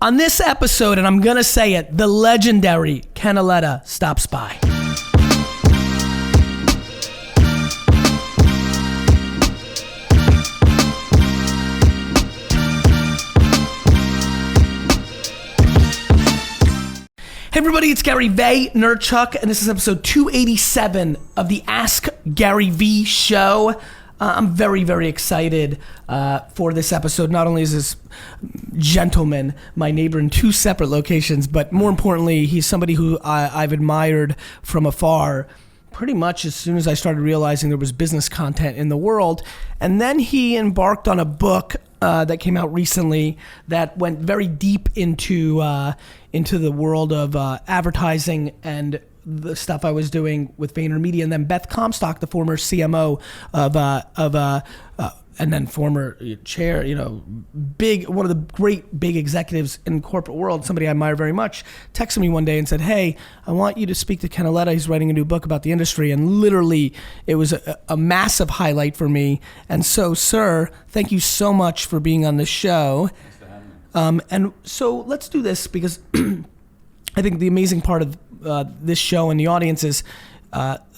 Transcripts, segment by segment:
On this episode, and I'm going to say it, the legendary Ken Auletta stops by. Hey everybody, it's Garyvee, Nerd Chuck, and this is episode 287 of the Ask Garyvee show. I'm very, very excited for this episode. Not only is this gentleman my neighbor in two separate locations, but more importantly, he's somebody who I've admired from afar pretty much as soon as I started realizing there was business content in the world. And then he embarked on a book that came out recently that went very deep into the world of advertising and the stuff I was doing with VaynerMedia, and then Beth Comstock, the former CMO and then former chair, one of the great big executives in the corporate world, somebody I admire very much, texted me one day and said, "Hey, I want you to speak to Ken Auletta. He's writing a new book about the industry." And literally, it was a massive highlight for me. And so, sir, thank you so much for being on the show. Thanks for having me. And so let's do this because I think the amazing part of this show and the audience is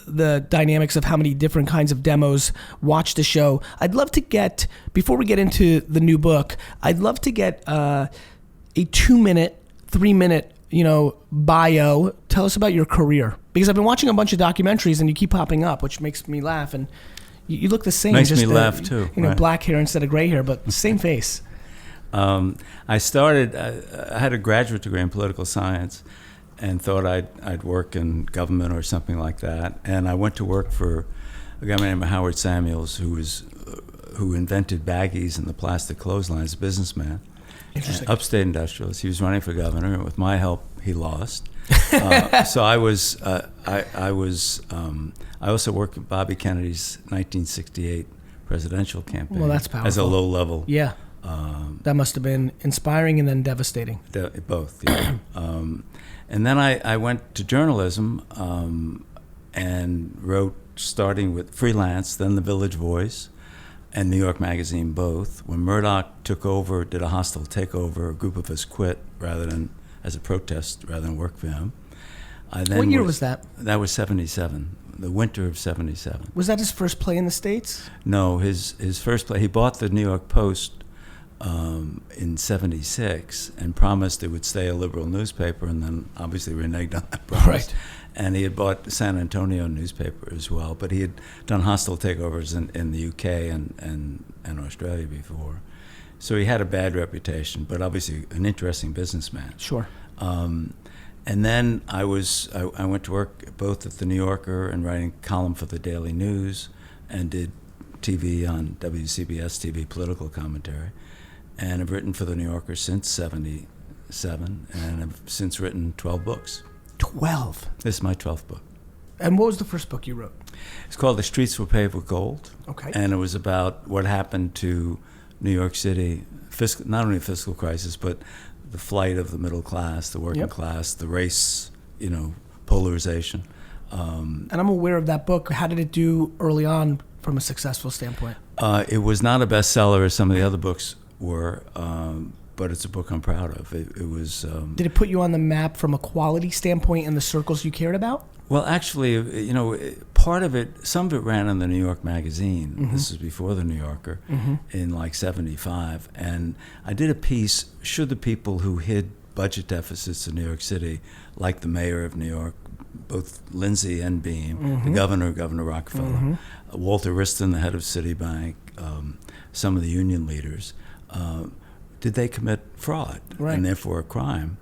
the dynamics of how many different kinds of demos watch the show. I'd love to get, before we get into the new book, I'd love to get a 2-minute, 3-minute, bio. Tell us about your career, because I've been watching a bunch of documentaries and you keep popping up, which makes me laugh. And you look the same. Makes me laugh too. Right. Black hair instead of gray hair, but same face. I had a graduate degree in political science and thought I'd work in government or something like that. And I went to work for a guy named Howard Samuels, who invented baggies and the plastic clotheslines, a businessman. Interesting. Upstate industrialist. He was running for governor, and with my help, he lost. So I also worked with Bobby Kennedy's 1968 presidential campaign. Well, that's powerful. As a low level. Yeah. That must have been inspiring and then devastating. Both, yeah. And then I went to journalism and wrote, starting with freelance, then the Village Voice and New York Magazine, both. When Murdoch took over, did a hostile takeover, a group of us quit as a protest rather than work for him. What year was that? That was 77, the winter of 77. Was that his first play in the States? No, his first play, he bought the New York Post in 76 and promised it would stay a liberal newspaper, and then obviously reneged on that promise. Right. And he had bought the San Antonio newspaper as well, but he had done hostile takeovers in the UK and Australia before. So he had a bad reputation, but obviously an interesting businessman. Sure. And then I went to work both at the New Yorker and writing column for the Daily News, and did TV on WCBS TV, political commentary. And I've written for the New Yorker since 77, and I've since written 12 books. 12? This is my 12th book. And what was the first book you wrote? It's called The Streets Were Paved with Gold. Okay. And it was about what happened to New York City, not only fiscal crisis, but the flight of the middle class, the working class, the race, polarization. And I'm aware of that book. How did it do early on from a successful standpoint? It was not a bestseller as some of the other books were, but it's a book I'm proud of. It was. Did it put you on the map from a quality standpoint in the circles you cared about? Well, actually, part of it, some of it ran in the New York Magazine. Mm-hmm. This was before the New Yorker, in like 75. And I did a piece, should the people who hid budget deficits in New York City, like the mayor of New York, both Lindsay and Beam, the governor, Governor Rockefeller, Walter Wriston, the head of Citibank, some of the union leaders, did they commit fraud and therefore a crime?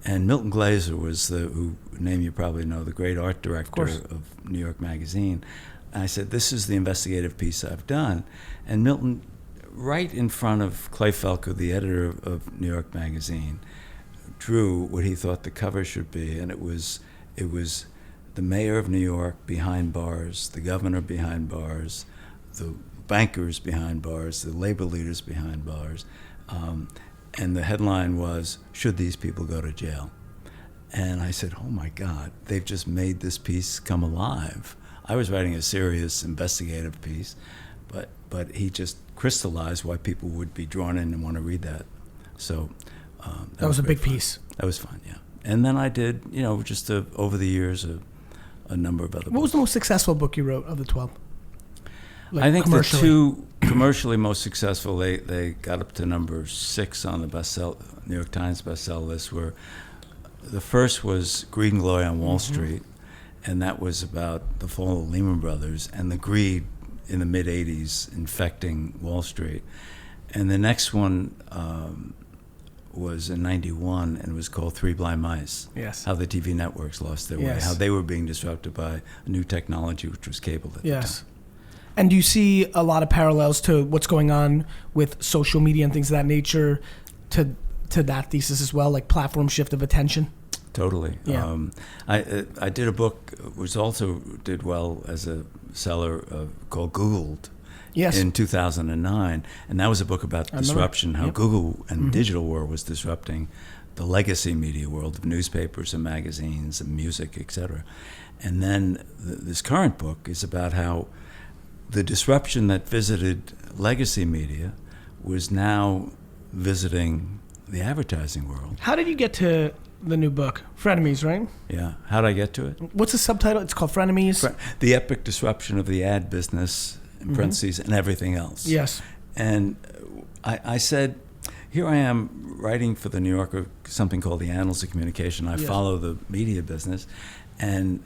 And Milton Glaser was who name you probably know, the great art director of New York Magazine. And I said, this is the investigative piece I've done. And Milton, right in front of Clay Felker, the editor of New York Magazine, drew what he thought the cover should be, and it was the mayor of New York behind bars, the governor behind bars, the bankers behind bars, the labor leaders behind bars. And the headline was, should these people go to jail? And I said, oh my God, they've just made this piece come alive. I was writing a serious investigative piece, but he just crystallized why people would be drawn in and want to read that. So That was a big piece. That was fun, yeah. And then I did, over the years, a number of other books. What was the most successful book you wrote of the 12? I think the two commercially most successful, they got up to number 6 on the New York Times bestseller list, were the first was Greed and Glory on Wall Street, and that was about the fall of Lehman Brothers and the greed in the mid-'80s infecting Wall Street. And the next one was in 91, and it was called Three Blind Mice. Yes. How the TV networks lost their way, how they were being disrupted by a new technology, which was cable at the time. And do you see a lot of parallels to what's going on with social media and things of that nature to that thesis as well, like platform shift of attention? Totally. Yeah. I did a book which also did well as a seller called Googled in 2009, and that was a book about disruption, how Google and digital world was disrupting the legacy media world of newspapers and magazines and music, etc. And then this current book is about how the disruption that visited legacy media was now visiting the advertising world. How did you get to the new book, Frenemies, right? Yeah. How did I get to it? What's the subtitle? It's called Frenemies. The epic disruption of the ad business, in parentheses, and everything else. Yes. And I said, here I am writing for the New Yorker, something called the Annals of Communication. I follow the media business, and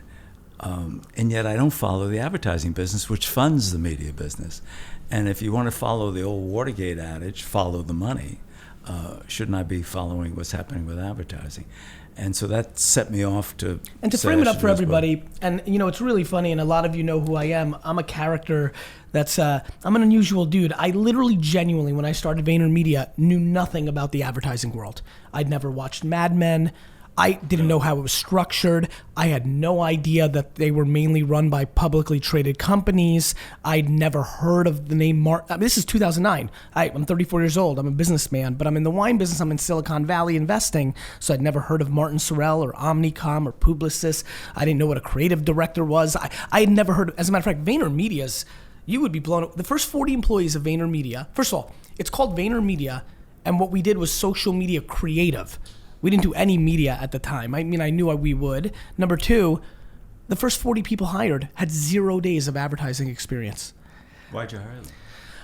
yet I don't follow the advertising business, which funds the media business. And if you want to follow the old Watergate adage, follow the money, shouldn't I be following what's happening with advertising? And so that set me off to... And to frame it up for everybody, and it's really funny, and a lot of you know who I am. I'm a character that's... I'm an unusual dude. I literally, genuinely, when I started VaynerMedia, knew nothing about the advertising world. I'd never watched Mad Men. I didn't know how it was structured. I had no idea that they were mainly run by publicly traded companies. I'd never heard of the name this is 2009. I'm 34 years old. I'm a businessman, but I'm in the wine business. I'm in Silicon Valley investing. So I'd never heard of Martin Sorrell or Omnicom or Publicis. I didn't know what a creative director was. I had never heard, as a matter of fact, VaynerMedia's, you would be blown away. The first 40 employees of VaynerMedia, first of all, it's called VaynerMedia, and what we did was social media creative. We didn't do any media at the time. I mean, I knew we would. Number two, the first 40 people hired had 0 days of advertising experience. Why'd you hire them?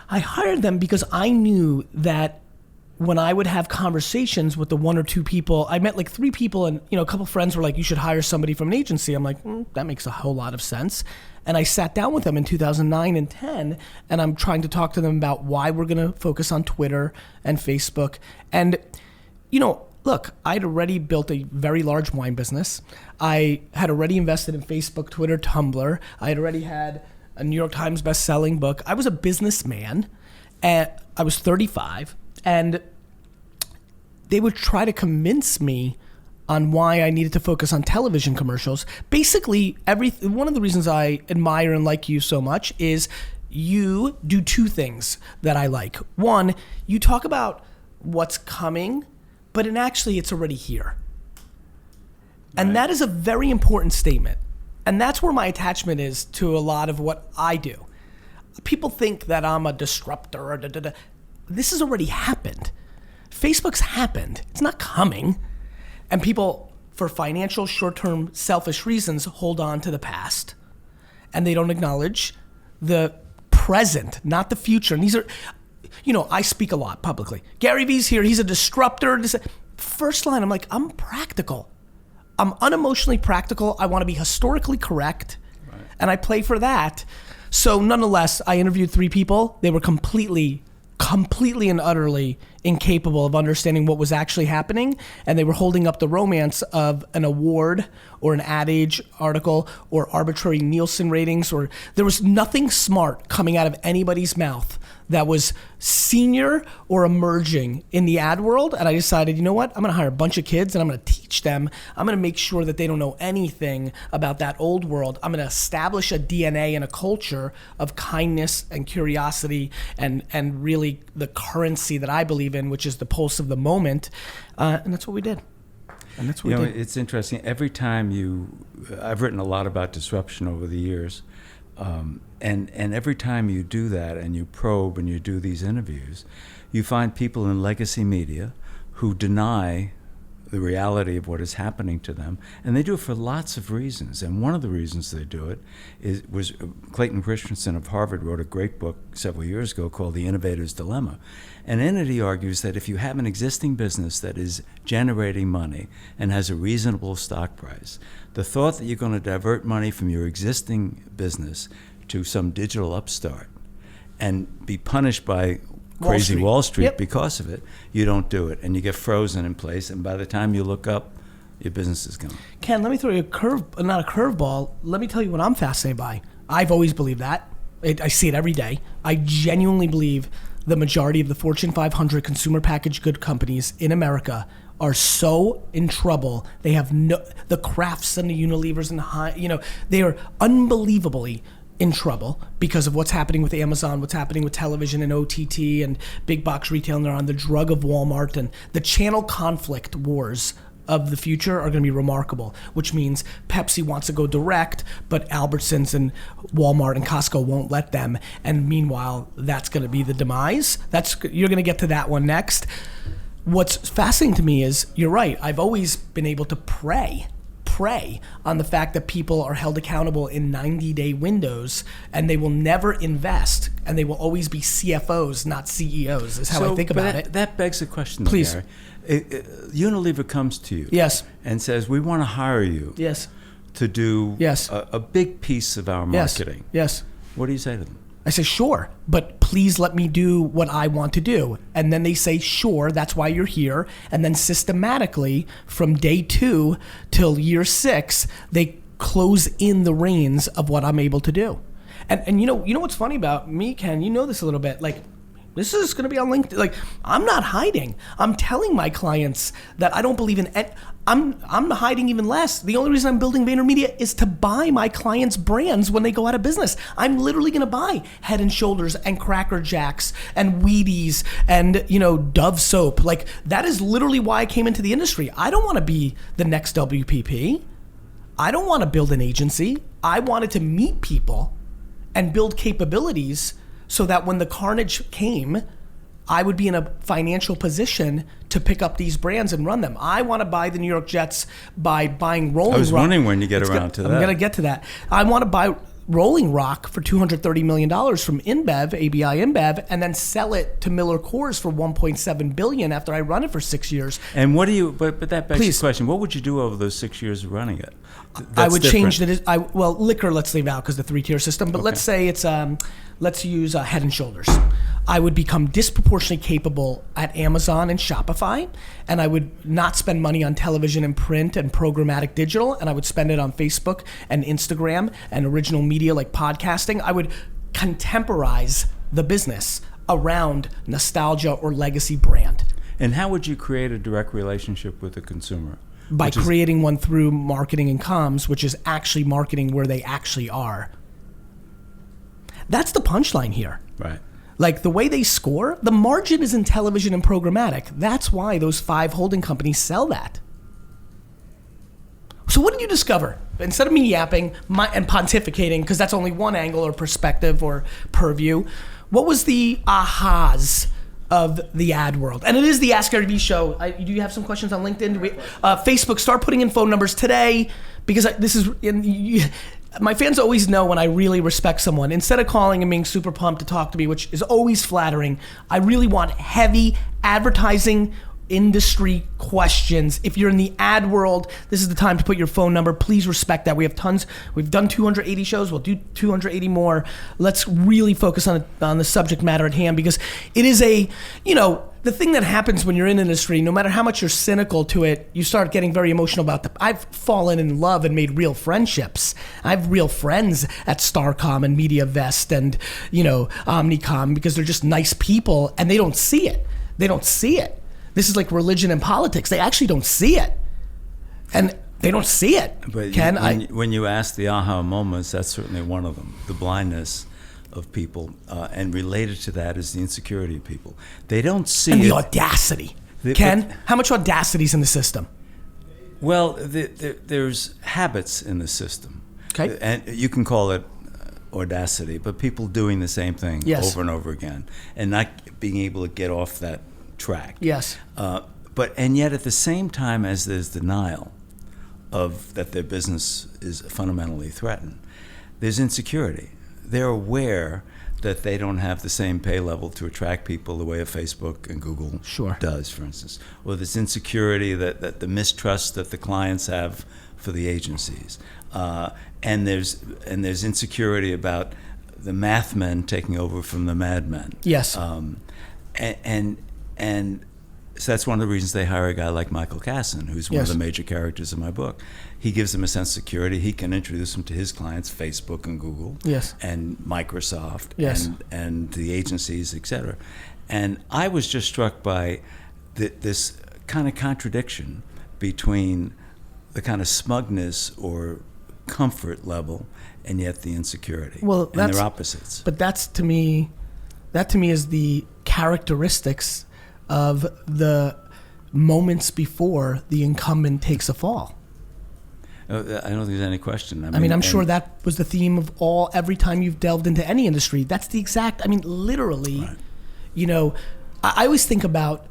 I hired them because I knew that when I would have conversations with the 1 or 2 people, I met like 3 people, and a couple friends were like, you should hire somebody from an agency. I'm like, that makes a whole lot of sense. And I sat down with them in 2009 and 10, and I'm trying to talk to them about why we're going to focus on Twitter and Facebook. And, look, I'd already built a very large wine business. I had already invested in Facebook, Twitter, Tumblr. I had already had a New York Times best-selling book. I was a businessman, and I was 35, and they would try to convince me on why I needed to focus on television commercials. Basically, one of the reasons I admire and like you so much is you do 2 things that I like. One, you talk about what's coming, but it's already here. And Right. that is a very important statement. And that's where my attachment is to a lot of what I do. People think that I'm a disruptor. This has already happened. Facebook's happened. It's not coming. And people, for financial, short-term, selfish reasons, hold on to the past. And they don't acknowledge the present, not the future. And these are... I speak a lot publicly. Garyvee's here. He's a disruptor. First line, I'm like, I'm practical. I'm unemotionally practical. I want to be historically correct. Right. And I play for that. So nonetheless, I interviewed 3 people. They were completely and utterly incapable of understanding what was actually happening, and they were holding up the romance of an award or an Ad Age article or arbitrary Nielsen ratings, or there was nothing smart coming out of anybody's mouth that was senior or emerging in the ad world. And I decided, you know what? I'm going to hire a bunch of kids and I'm going to teach them. I'm going to make sure that they don't know anything about that old world. I'm going to establish a DNA and a culture of kindness and curiosity and really the currency that I believe in, which is the pulse of the moment. And that's what we did. And that's what we did. It's interesting. Every time I've written a lot about disruption over the years. And every time you do that and you probe and you do these interviews, you find people in legacy media who deny the reality of what is happening to them, and they do it for lots of reasons. And one of the reasons they do it was Clayton Christensen of Harvard wrote a great book several years ago called The Innovator's Dilemma. And in it he argues that if you have an existing business that is generating money and has a reasonable stock price, the thought that you're going to divert money from your existing business to some digital upstart and be punished by crazy Wall Street yep. because of it, you don't do it, and you get frozen in place, and by the time you look up, your business is gone. Ken, let me throw you not a curveball. Let me tell you what I'm fascinated by. I've always believed that. I see it every day. I genuinely believe the majority of the Fortune 500 consumer packaged good companies in America are so in trouble. They have the Crafts and the Unilevers and they are unbelievably in trouble because of what's happening with Amazon, what's happening with television and OTT and big box retail, and they're on the drug of Walmart, and the channel conflict wars of the future are going to be remarkable, which means Pepsi wants to go direct, but Albertsons and Walmart and Costco won't let them, and meanwhile, that's going to be the demise. You're going to get to that one next. What's fascinating to me is, you're right, I've always been able to prey on the fact that people are held accountable in 90-day windows, and they will never invest, and they will always be CFOs, not CEOs, is how I think about it. That begs the question, Please. Gary. Unilever comes to you yes. and says, we want to hire you yes. to do yes. a big piece of our marketing. Yes. What do you say to them? I say, sure, but please let me do what I want to do. And then they say, sure, that's why you're here. And then systematically, from day 2 till year 6, they close in the reins of what I'm able to do. And you know what's funny about me, Ken? You know this a little bit. Like, this is going to be on LinkedIn. Like, I'm not hiding. I'm telling my clients that I don't believe in it. I'm hiding even less. The only reason I'm building VaynerMedia is to buy my clients' brands when they go out of business. I'm literally going to buy Head and Shoulders and Cracker Jacks and Wheaties and, Dove soap. Like, that is literally why I came into the industry. I don't want to be the next WPP. I don't want to build an agency. I wanted to meet people and build capabilities so that when the carnage came, I would be in a financial position to pick up these brands and run them. I want to buy the New York Jets by buying Rolling Rock. I was wondering when you get around to that. I'm going to get to that. I want to buy Rolling Rock for $230 million from InBev, ABI InBev, and then sell it to Miller Coors for $1.7 billion after I run it for 6 years. And what do you? But that begs Please. the question: what would you do over those 6 years of running it? I would change that. Liquor, let's leave out because the 3-tier system. But Okay. let's say it's let's use Head and Shoulders. I would become disproportionately capable at Amazon and Shopify, and I would not spend money on television and print and programmatic digital, and I would spend it on Facebook and Instagram and original media like podcasting. I would contemporize the business around nostalgia or legacy brand. And how would you create a direct relationship with the consumer? By creating one through marketing and comms, which is actually marketing where they actually are. That's the punchline here. Right. Like, the way they score, the margin is in television and programmatic. That's why those 5 holding companies sell that. So what did you discover? Instead of me yapping and pontificating, because that's only one angle or perspective or purview, what was the ahas of the ad world? And it is the Ask Garyvee show. Do you have some questions on LinkedIn? Facebook, start putting in phone numbers today, because my fans always know when I really respect someone. Instead of calling and being super pumped to talk to me, which is always flattering, I really want heavy advertising industry questions. If you're in the ad world, this is the time to put your phone number. Please respect that. We have tons. We've done 280 shows. We'll do 280 more. Let's really focus on the subject matter at hand, because it is the thing that happens when you're in industry, no matter how much you're cynical to it, you start getting very emotional about I've fallen in love and made real friendships. I have real friends at Starcom and MediaVest and, Omnicom, because they're just nice people and they don't see it. They don't see it. This is like religion and politics. They actually don't see it. And they don't see it. But Ken, when you ask the aha moments, that's certainly one of them. The blindness of people, and related to that is the insecurity of people. They don't see and it. the audacity. Ken, how much audacity is in the system? Well, there's habits in the system. Okay. And you can call it audacity, but people doing the same thing Yes. over and over again and not being able to get off that track. Yes. and yet at the same time as there's denial of that their business is fundamentally threatened, there's insecurity. They're aware that they don't have the same pay level to attract people the way a Facebook and Google does, for instance. Or there's insecurity that the mistrust that the clients have for the agencies. And there's insecurity about the math men taking over from the madmen. Yes. And so that's one of the reasons they hire a guy like Michael Kasson, who's one of the major characters in my book. He gives them a sense of security. He can introduce them to his clients, Facebook and Google, and Microsoft, and the agencies, et cetera. And I was just struck by this kind of contradiction between the kind of smugness or comfort level and yet the insecurity. Well, and they're opposites. But that to me is the characteristics of the moments before the incumbent takes a fall. I don't think there's any question. I mean, I'm sure that was the theme of every time you've delved into any industry. That's the exact, literally, right. I always think about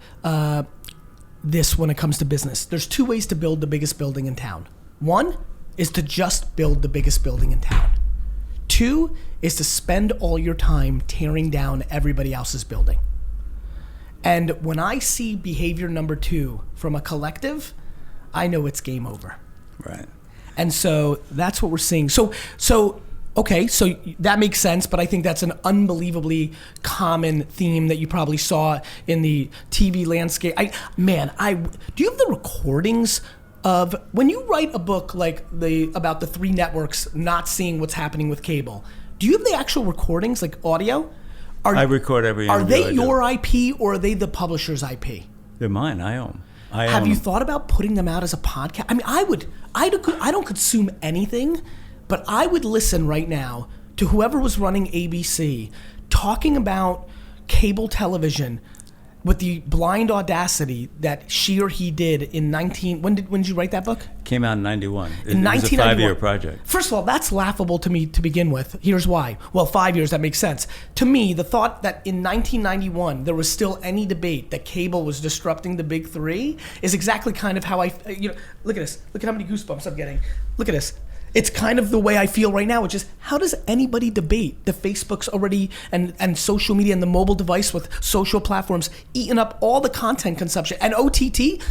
this when it comes to business. There's two ways to build the biggest building in town. One is to just build the biggest building in town. Two is to spend all your time tearing down everybody else's building. And when I see behavior number two from a collective, I know it's game over. Right. And so that's what we're seeing. So that makes sense, but I think that's an unbelievably common theme that you probably saw in the TV landscape. Do you have the recordings of when you write a book like about the three networks not seeing what's happening with cable? Do you have the actual recordings, like audio? I record every interview. Are they your IP or are they the publisher's IP? They're mine. I own. Have you thought about putting them out as a podcast? I mean, I don't consume anything, but I would listen right now to whoever was running ABC talking about cable television with the blind audacity that she or he did in when did you write that book? Came out in 91. It was a 5-year project. First of all, that's laughable to me to begin with. Here's why. Well, 5 years, that makes sense. To me, the thought that in 1991 there was still any debate that cable was disrupting the big three is exactly kind of how look at this. Look at how many goosebumps I'm getting. Look at this. It's kind of the way I feel right now, which is how does anybody debate the Facebook's already and social media and the mobile device with social platforms eating up all the content consumption and OTT?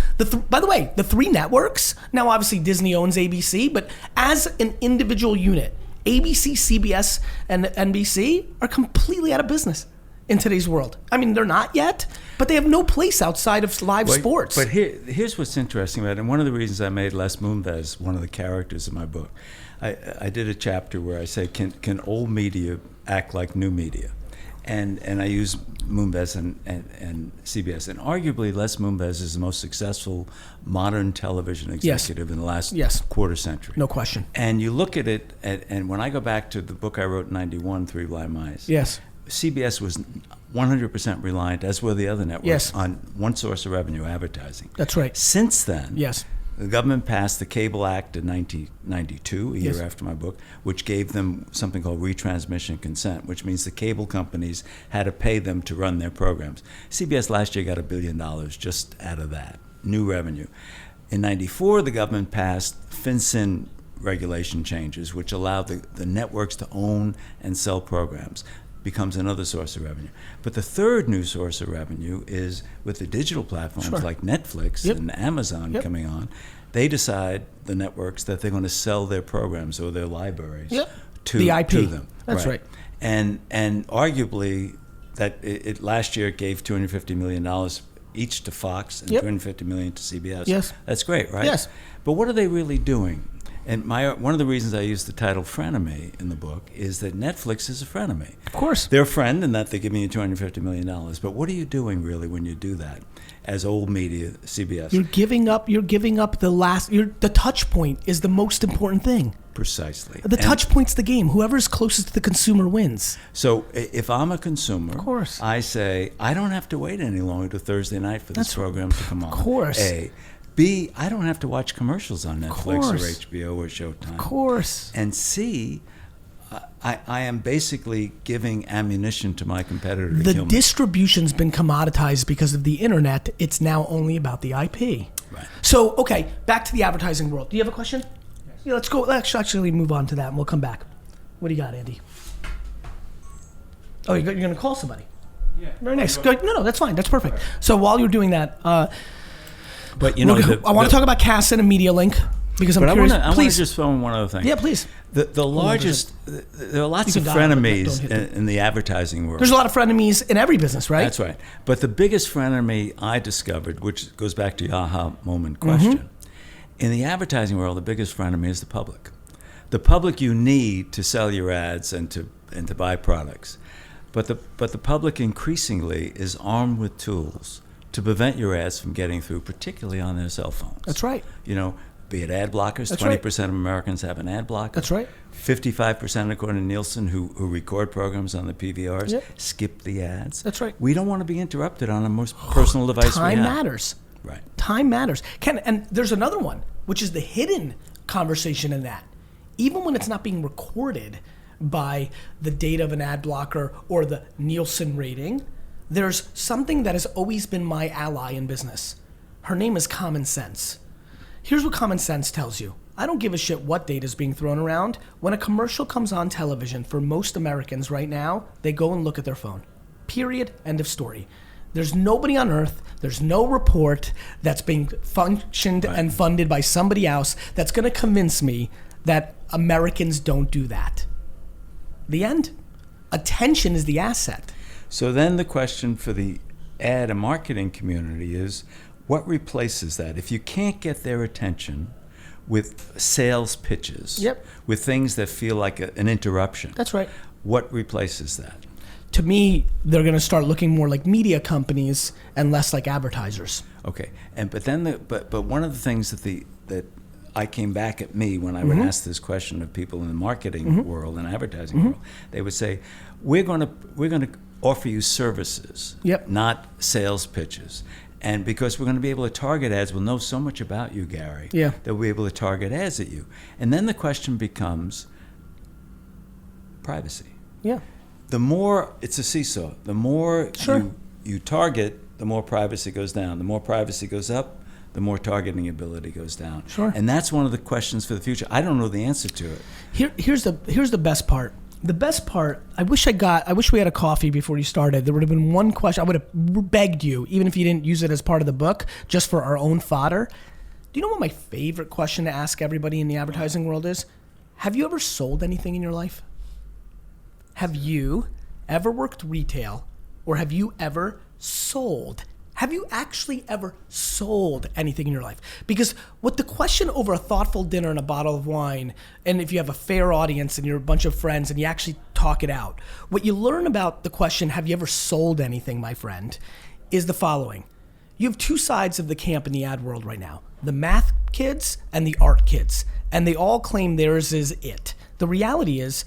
By the way, the three networks, now obviously Disney owns ABC, but as an individual unit, ABC, CBS, and NBC are completely out of business in today's world. I mean, they're not yet, but they have no place outside of live sports. But here's what's interesting about it, and one of the reasons I made Les Moonves one of the characters in my book. I did a chapter where I say, can old media act like new media? And I use Moonves and CBS. And arguably, Les Moonves is the most successful modern television executive in the last quarter century. No question. And you look at it, and when I go back to the book I wrote in 91, Three Blind Mice, CBS was 100% reliant, as were the other networks, on one source of revenue, advertising. That's right. Since then, the government passed the Cable Act in 1992, a year after my book, which gave them something called retransmission consent, which means the cable companies had to pay them to run their programs. CBS last year got $1 billion just out of that, new revenue. In 94, the government passed FinCEN regulation changes, which allowed the networks to own and sell programs. Becomes another source of revenue. But the third new source of revenue is with the digital platforms like Netflix and Amazon coming on. They decide, the networks, that they're going to sell their programs or their libraries to the IP. To them. That's right. And arguably, that it last year gave $250 million each to Fox and $250 million to CBS. Yes. That's great, right? Yes. But what are they really doing? And one of the reasons I use the title Frenemy in the book is that Netflix is a frenemy. Of course. They're a friend in that they're giving you $250 million. But what are you doing really when you do that as old media, CBS? You're giving up the touch point is the most important thing. Precisely. The touch point's the game. Whoever's closest to the consumer wins. So if I'm a consumer, of course, I say, I don't have to wait any longer to Thursday night for this program to come on. Of course. A. B, I don't have to watch commercials on Netflix or HBO or Showtime. Of course. And C, I am basically giving ammunition to my competitor to The kill me. distribution's been commoditized because of the internet. It's now only about the IP. Right. So, okay, back to the advertising world. Do you have a question? Yes. Yeah, let's go. Let's actually move on to that, and we'll come back. What do you got, Andy? Oh, you're going to call somebody? Yeah. Very nice. Good. No, that's fine. That's perfect. So while you're doing that, But you know, I want to talk about Casson and Media Link because I'm curious. I want to Please. just throw in one other thing. Yeah, please. The largest, there are lots You of can dial, but frenemies don't hit in the advertising world. There's a lot of frenemies in every business, right? That's right. But the biggest frenemy I discovered, which goes back to your aha moment question, in the advertising world, the biggest frenemy is the public. The public you need to sell your ads and to buy products. But the public increasingly is armed with tools to prevent your ads from getting through, particularly on their cell phones. That's right. You know, be it ad blockers. That's 20% of Americans have an ad blocker. That's right. 55%, according to Nielsen, who record programs on the PVRs, Yep. skip the ads. That's right. We don't want to be interrupted on the most personal device we have. Time matters. Right. Time matters. Ken, and there's another one, which is the hidden conversation in that. Even when it's not being recorded by the data of an ad blocker or the Nielsen rating, there's something that has always been my ally in business. Her name is common sense. Here's what common sense tells you. I don't give a shit what data is being thrown around. When a commercial comes on television, for most Americans right now, they go and look at their phone. Period. End of story. There's nobody on earth, there's no report that's being functioned and funded by somebody else that's going to convince me that Americans don't do that. The end. Attention is the asset. So then the question for the ad and marketing community is, what replaces that? If you can't get their attention with sales pitches, Yep. with things that feel like an interruption, That's right. what replaces that? To me, they're going to start looking more like media companies and less like advertisers. Okay, but one of the things that I came back at me when I would ask this question of people in the marketing world and advertising world, they would say, we're going to offer you services, Yep. not sales pitches. And because we're going to be able to target ads, we'll know so much about you, Gary, Yeah. that we'll be able to target ads at you. And then the question becomes privacy. Yeah. The more, it's a seesaw, the more Sure. you target, the more privacy goes down. The more privacy goes up, the more targeting ability goes down. Sure. And that's one of the questions for the future. I don't know the answer to it. Here's the best part. The best part, I wish we had a coffee before you started. There would have been one question. I would have begged you, even if you didn't use it as part of the book, just for our own fodder. Do you know what my favorite question to ask everybody in the advertising world is? Have you ever sold anything in your life? Have you ever worked retail, or have you ever sold? Have you actually ever sold anything in your life? Because what the question over a thoughtful dinner and a bottle of wine, and if you have a fair audience and you're a bunch of friends and you actually talk it out, what you learn about the question, have you ever sold anything, my friend, is the following. You have two sides of the camp in the ad world right now, the math kids and the art kids, and they all claim theirs is it. The reality is,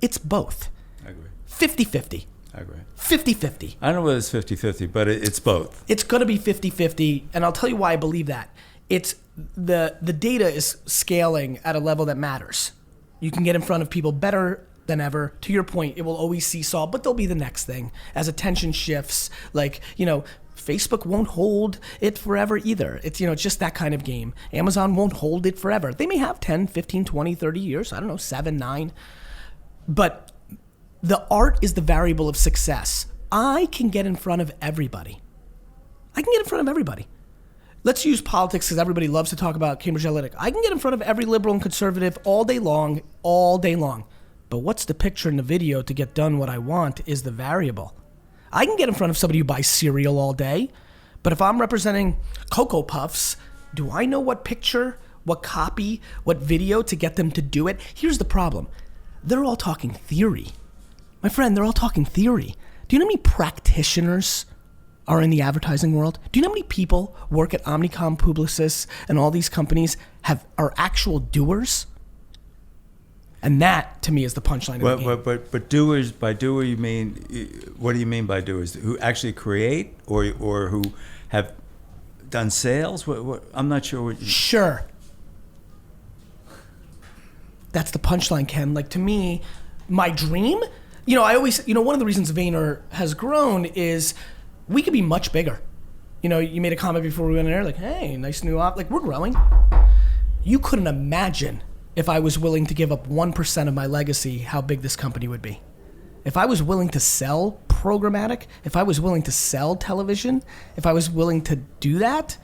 it's both. I agree. 50-50. I agree. 50-50. I don't know whether it's 50-50, but it's both. It's going to be 50-50, and I'll tell you why I believe that. It's the data is scaling at a level that matters. You can get in front of people better than ever. To your point, it will always seesaw, but there'll be the next thing. As attention shifts, like, Facebook won't hold it forever either. It's just that kind of game. Amazon won't hold it forever. They may have 10, 15, 20, 30 years. I don't know, 7, 9. But the art is the variable of success. I can get in front of everybody. Let's use politics because everybody loves to talk about Cambridge Analytica. I can get in front of every liberal and conservative all day long. But what's the picture in the video to get done what I want is the variable. I can get in front of somebody who buys cereal all day, but if I'm representing Cocoa Puffs, do I know what picture, what copy, what video to get them to do it? Here's the problem. They're all talking theory. My friend, they're all talking theory. Do you know how many practitioners are in the advertising world? Do you know how many people work at Omnicom, Publicis, and all these companies are actual doers? And that, to me, is the punchline of the game. But doers, by doer you mean, what do you mean by doers? Who actually create or who have done sales? I'm not sure what. Sure. That's the punchline, Ken. Like, to me, my dream, I always, one of the reasons Vayner has grown is we could be much bigger. You made a comment before we went in there, like, hey, nice new op. Like, we're growing. You couldn't imagine if I was willing to give up 1% of my legacy, how big this company would be. If I was willing to sell programmatic, if I was willing to sell television, if I was willing to do that,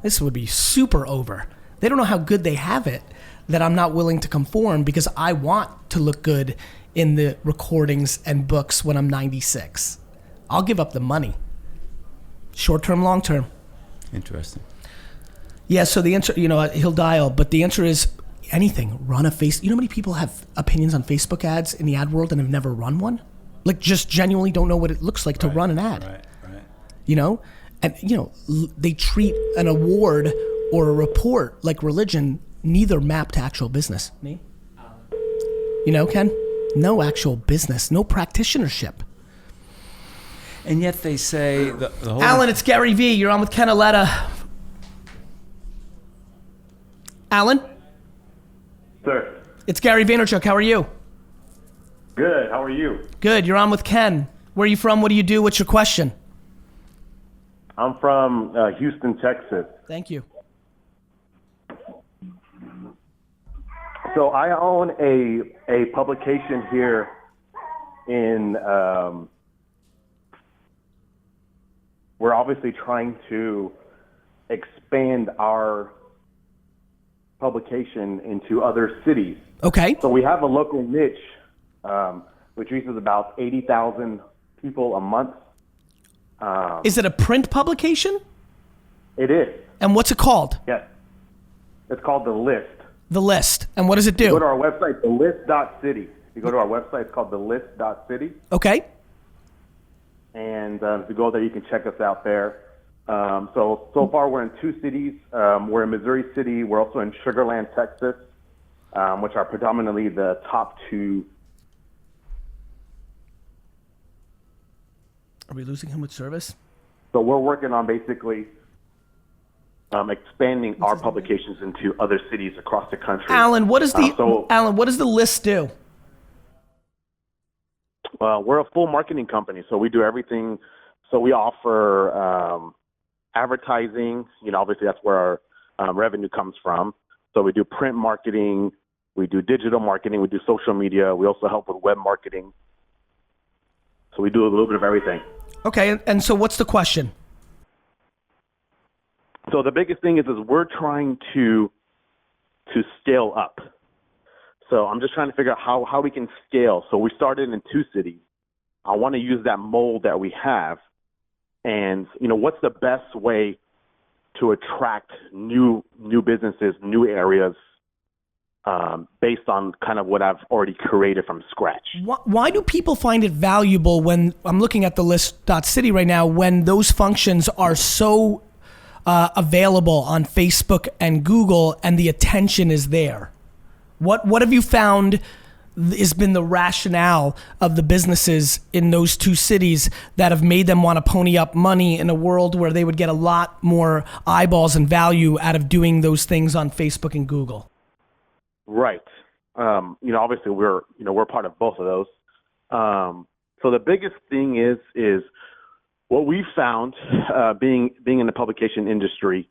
this would be super over. They don't know how good they have it that I'm not willing to conform because I want to look good in the recordings and books when I'm 96. I'll give up the money. Short term, long term. Interesting. Yeah, so the answer, he'll dial, but the answer is anything. Run a face. You know how many people have opinions on Facebook ads in the ad world and have never run one? Like, just genuinely don't know what it looks like to run an ad. Right. And, they treat an award or a report like religion, neither map to actual business. Me? Ken? No actual business, no practitionership. And yet they say the whole... Alan, it's Garyvee. You're on with Ken Auletta. Alan? Sir. It's Gary Vaynerchuk. How are you? Good. How are you? Good. You're on with Ken. Where are you from? What do you do? What's your question? I'm from Houston, Texas. Thank you. So I own a publication here in... we're obviously trying to expand our publication into other cities. Okay. So we have a local niche, which reaches about 80,000 people a month. Is it a print publication? It is. And what's it called? Yes. It's called The List. The List. And what does it do? You go to our website, thelist.city. You go to our website, it's called thelist.city. Okay. And if you go there, you can check us out there. So far, we're in 2 cities. We're in Missouri City. We're also in Sugar Land, Texas, which are predominantly the top 2. Are we losing him with service? So we're working on basically expanding our publications into other cities across the country. Alan, what does the List do? We're a full marketing company, so we do everything. So we offer advertising. Obviously that's where our revenue comes from. So we do print marketing, we do digital marketing, we do social media. We also help with web marketing. So we do a little bit of everything. Okay, and so what's the question? So the biggest thing is we're trying to scale up. So I'm just trying to figure out how we can scale. So we started in 2 cities. I want to use that mold that we have. And, what's the best way to attract new businesses, new areas, based on kind of what I've already created from scratch. Why do people find it valuable when, I'm looking at the list.city right now, when those functions are so available on Facebook and Google and the attention is there? What have you found has been the rationale of the businesses in those 2 cities that have made them want to pony up money in a world where they would get a lot more eyeballs and value out of doing those things on Facebook and Google? Right. Obviously we're part of both of those. So the biggest thing is what we found, being in the publication industry,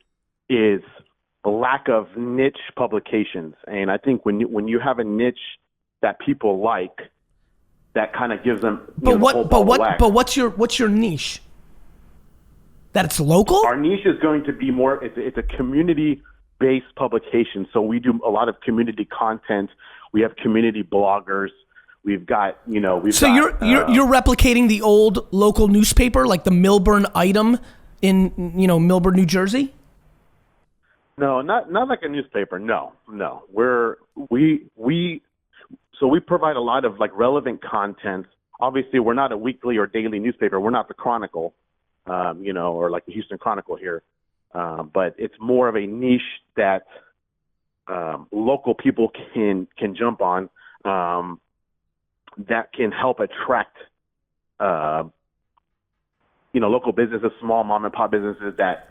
is a lack of niche publications. And I think when you have a niche that people like, that kind of gives them But what's your niche? That it's local? Our niche is going to be more, it's a community-based publication. So we do a lot of community content. We have community bloggers. You're replicating the old local newspaper, like the Milburn Item in Milburn, New Jersey? No, not like a newspaper. No. We provide a lot of like relevant content. Obviously, we're not a weekly or daily newspaper. We're not the Chronicle, or like the Houston Chronicle here. But it's more of a niche that local people can jump on. That can help attract, local businesses, small mom and pop businesses that,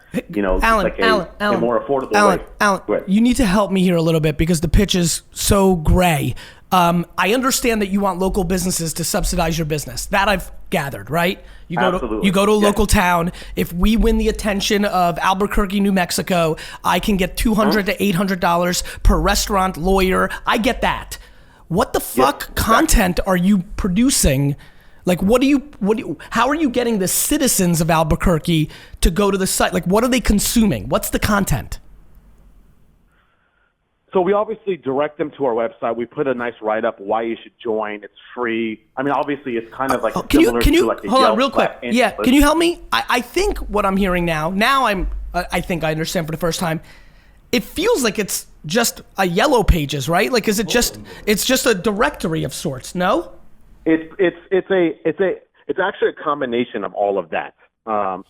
Alan, a more affordable way. Alan, you need to help me here a little bit because the pitch is so gray. I understand that you want local businesses to subsidize your business. That I've gathered, right? You go to a local town. If we win the attention of Albuquerque, New Mexico, I can get $200 to $800 per restaurant, lawyer. I get that. What the fuck content are you producing? Like, how are you getting the citizens of Albuquerque to go to the site? Like, what are they consuming? What's the content? So we obviously direct them to our website. We put a nice write-up why you should join. It's free. I mean, obviously, it's kind of like similar to like a hold Yelp on real quick. Yeah, list. can you help me? I think what I'm hearing now I think I understand for the first time. It feels like it's just a yellow pages, right? Like, is it it's just a directory of sorts? No. It's actually a combination of all of that.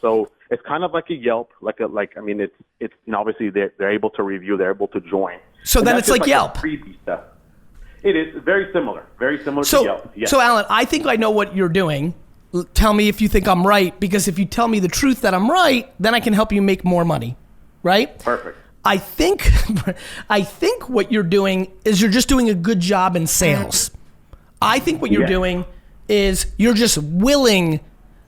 So it's kind of like a Yelp, it's obviously they're able to review, they're able to join. So then it's like Yelp. Freebie stuff. It is very similar to Yelp. Yes. So Alan, I think I know what you're doing. Tell me if you think I'm right, because if you tell me the truth that I'm right, then I can help you make more money, right? Perfect. I think what you're doing is you're just doing a good job in sales. I think what you're doing is you're just willing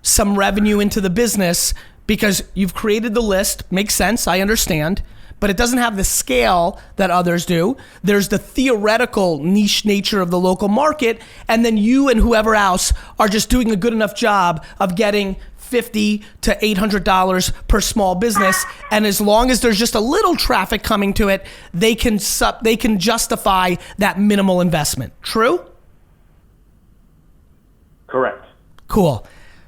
some revenue into the business because you've created the list. Makes sense, I understand. But it doesn't have the scale that others do. There's the theoretical niche nature of the local market, and then you and whoever else are just doing a good enough job of getting $50 to $800 per small business, and as long as there's just a little traffic coming to it, they can justify that minimal investment. True? Correct. Cool.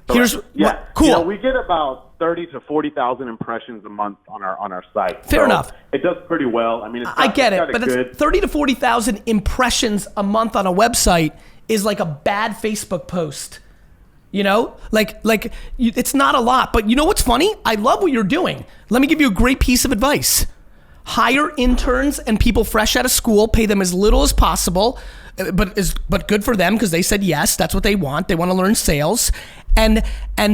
Cool. We get about 30 to 40,000 impressions a month on our site. Fair enough. It does pretty well. I mean, I get it, but it's 30 to 40,000 impressions a month on a website is like a bad Facebook post. It's not a lot, but you know what's funny? I love what you're doing. Let me give you a great piece of advice. Hire interns and people fresh out of school, pay them as little as possible, but good for them because they said yes, that's what they want. They want to learn sales. And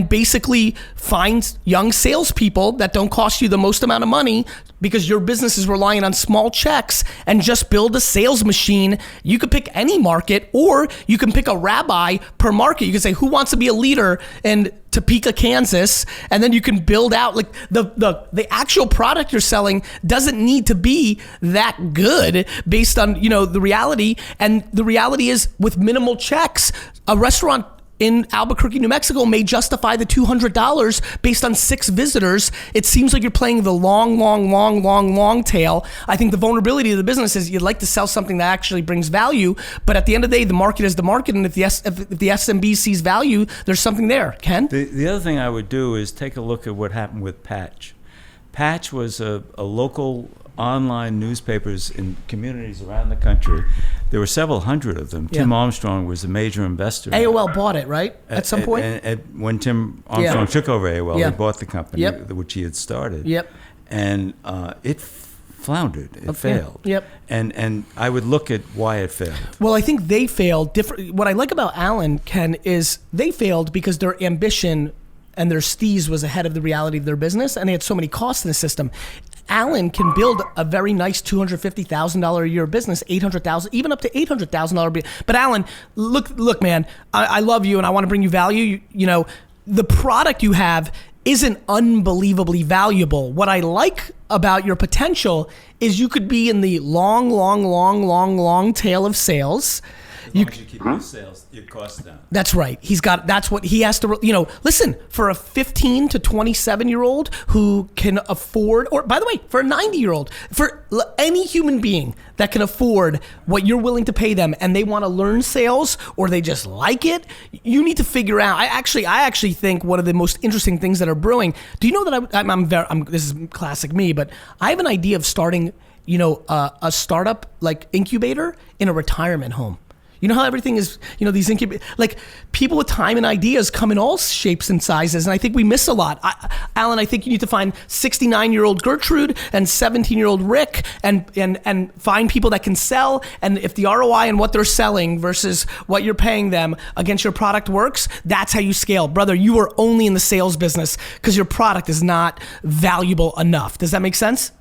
basically find young salespeople that don't cost you the most amount of money because your business is relying on small checks, and just build a sales machine. You could pick any market, or you can pick a rabbi per market. You can say, who wants to be a leader in Topeka, Kansas? And then you can build out like the actual product you're selling doesn't need to be that good based on, the reality. And the reality is with minimal checks, a restaurant in Albuquerque, New Mexico may justify the $200 based on 6 visitors. It seems like you're playing the long tail. I think the vulnerability of the business is you'd like to sell something that actually brings value, but at the end of the day, the market is the market, and if the SMB sees value, there's something there. Ken? The other thing I would do is take a look at what happened with Patch. Patch was a local online newspapers in communities around the country. There were several hundred of them. Tim Armstrong was a major investor. AOL bought it, right? At some point? When Tim Armstrong took over AOL, he bought the company, which he had started. Yep. And it floundered. It failed. Yep. And I would look at why it failed. Well, I think they failed. What I like about Alan, Ken, is they failed because their ambition and their steez was ahead of the reality of their business, and they had so many costs in the system. Alan can build a very nice $250,000 a year business, $800,000, even up to $800,000. But Alan, look, man, I love you and I want to bring you value. The product you have isn't unbelievably valuable. What I like about your potential is you could be in the long tail of sales. As long as you keep your sales, your costs down. That's right. That's what he has to, listen, for a 15 to 27-year-old who can afford, or by the way, for a 90-year-old, for any human being that can afford what you're willing to pay them and they want to learn sales or they just like it, you need to figure out. I actually think one of the most interesting things that are brewing, do you know that this is classic me, but I have an idea of starting, a startup like incubator in a retirement home. You know how everything is, these like people with time and ideas come in all shapes and sizes. And I think we miss a lot. Alan, I think you need to find 69-year-old Gertrude and 17-year-old Rick and find people that can sell. And if the ROI and what they're selling versus what you're paying them against your product works, that's how you scale. Brother, you are only in the sales business because your product is not valuable enough. Does that make sense?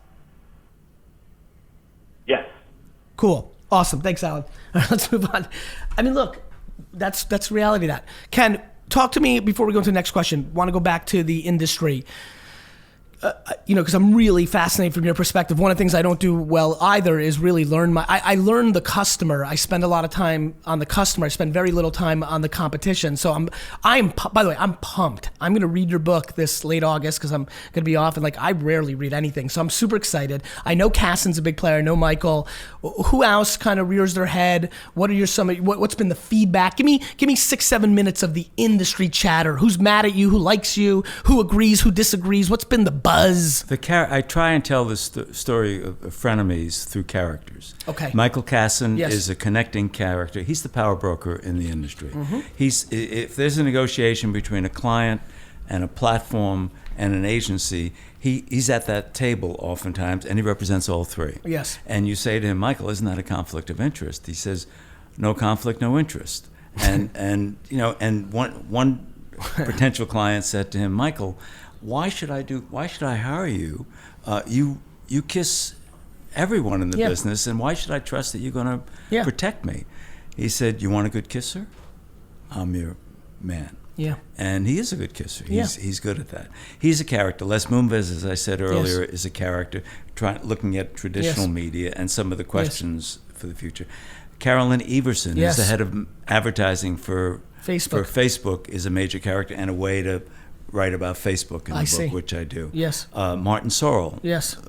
Yes. Cool. Awesome. Thanks, Alan. All right, let's move on. I mean, look, that's reality of that. Ken, talk to me before we go into the next question. Want to go back to the industry. Because I'm really fascinated from your perspective. One of the things I don't do well either is really learn I learn the customer. I spend a lot of time on the customer. I spend very little time on the competition. So by the way, I'm pumped. I'm going to read your book this late August because I'm going to be off, and I rarely read anything. So I'm super excited. I know Cassin's a big player. I know Michael. Who else kind of rears their head? What are what's been the feedback? Give me 6-7 minutes of the industry chatter. Who's mad at you? Who likes you? Who agrees? Who disagrees? What's been the buzz? I try and tell the story of Frenemies through characters. Okay. Michael Cassin is a connecting character. He's the power broker in the industry. Mm-hmm. If there's a negotiation between a client and a platform and an agency, he's at that table oftentimes, and he represents all three. Yes. And you say to him, Michael, isn't that a conflict of interest? He says, no conflict, no interest. And one potential client said to him, Michael, why should I hire you? You kiss everyone in the business, and why should I trust that you're going to protect me? He said, you want a good kisser? I'm your man. Yeah. And he is a good kisser. He's good at that. He's a character. Les Moonves, as I said earlier, is a character looking at traditional media and some of the questions for the future. Carolyn Everson is the head of advertising for Facebook, is a major character and a way to write about Facebook in the book, which I do. Yes. Martin Sorrell,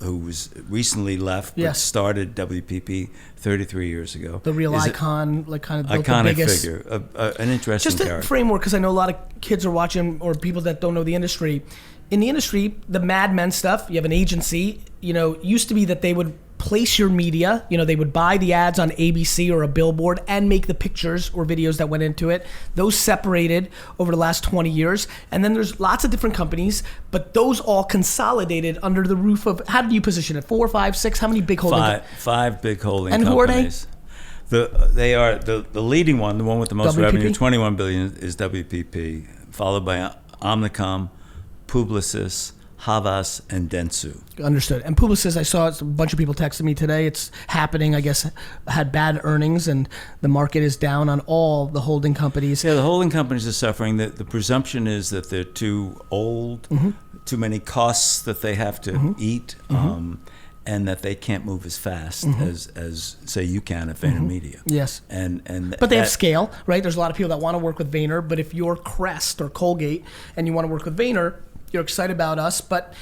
who was recently left but started WPP 33 years ago. The real icon, kind of built iconic the biggest figure, an interesting just a character. Framework, because I know a lot of kids are watching or people that don't know the industry. In the industry, the Mad Men stuff, you have an agency, used to be that they would place your media, they would buy the ads on ABC or a billboard and make the pictures or videos that went into it. Those separated over the last 20 years. And then there's lots of different companies, but those all consolidated under the roof of, how did you position it? 4, 5, 6? How many big holding? Five big holding and companies. And who are they? They are the leading one, the one with the most WPP? revenue, 21 billion, is WPP, followed by Omnicom, Publicis, Havas, and Dentsu. Understood. And Publicis, I saw a bunch of people texting me today. It's happening, I guess, had bad earnings, and the market is down on all the holding companies. Yeah, the holding companies are suffering. The presumption is that they're too old, too many costs that they have to eat, and that they can't move as fast as say you can at VaynerMedia. Yes. But they have scale, right? There's a lot of people that want to work with Vayner, but if you're Crest or Colgate and you want to work with Vayner, you're excited about us, but